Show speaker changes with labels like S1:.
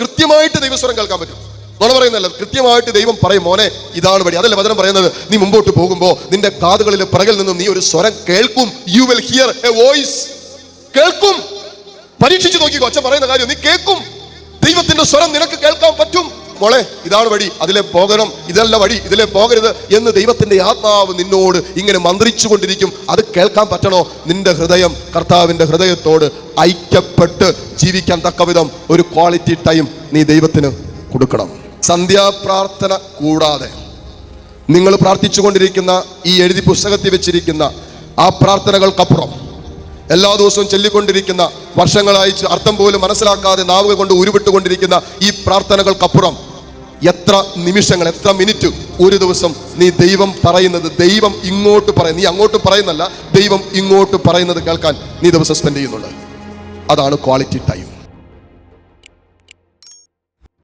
S1: കൃത്യമായിട്ട് ദൈവസ്വരം കേൾക്കാൻ പറ്റും. നുണ പറയുന്നല്ല, കൃത്യമായിട്ട് ദൈവം പറയും, മോനെ ഇതാണ് വഴി. അതല്ലേ വചനം പറയുന്നത്, നീ മുമ്പോട്ട് പോകുമ്പോൾ നിന്റെ കാതുകളിൽ പിറകിൽ നിന്നും നീ ഒരു സ്വരം കേൾക്കും. You will hear A voice. കേൾക്കും. പരീക്ഷിച്ചു നോക്കിക്കോ, അച്ഛൻ പറയുന്ന കാര്യം നീ കേൾക്കും. ദൈവത്തിന്റെ സ്വരം നിനക്ക് കേൾക്കാൻ പറ്റും. മോളെ ഇതാണ് വഴി, അതിലെ പോകണം, ഇതല്ല വഴി, ഇതിലെ പോകരുത് എന്ന് ദൈവത്തിന്റെ ആത്മാവ് നിന്നോട് ഇങ്ങനെ മന്ത്രിച്ചു കൊണ്ടിരിക്കും. അത് കേൾക്കാൻ പറ്റണോ? നിന്റെ ഹൃദയം കർത്താവിന്റെ ഹൃദയത്തോട് ഐക്യപ്പെട്ട് ജീവിക്കാൻ തക്കവിധം ഒരു ക്വാളിറ്റി ടൈം നീ ദൈവത്തിന് കൊടുക്കണം. സന്ധ്യാപ്രാർത്ഥന കൂടാതെ നിങ്ങൾ പ്രാർത്ഥിച്ചു കൊണ്ടിരിക്കുന്ന ഈ എഴുതി പുസ്തകത്തിൽ വെച്ചിരിക്കുന്ന ആ പ്രാർത്ഥനകൾക്കപ്പുറം എല്ലാ ദിവസവും ചൊല്ലിക്കൊണ്ടിരിക്കുന്ന, വർഷങ്ങളായി അർത്ഥം പോലും മനസ്സിലാക്കാതെ നാവുകൾ കൊണ്ട് ഉരുവിട്ടുകൊണ്ടിരിക്കുന്ന ഈ പ്രാർത്ഥനകൾക്കപ്പുറം എത്ര നിമിഷങ്ങൾ, എത്ര മിനിറ്റ് ഒരു ദിവസം നീ ദൈവം പറയുന്നത്, ദൈവം ഇങ്ങോട്ട് പറയും, നീ അങ്ങോട്ട് പറയുന്നല്ല, ദൈവം ഇങ്ങോട്ട് പറയുന്നത് കേൾക്കാൻ നീ ദിവസം സ്പെൻഡ് ചെയ്യുന്നുണ്ട്. അതാണ് ക്വാളിറ്റി ടൈം.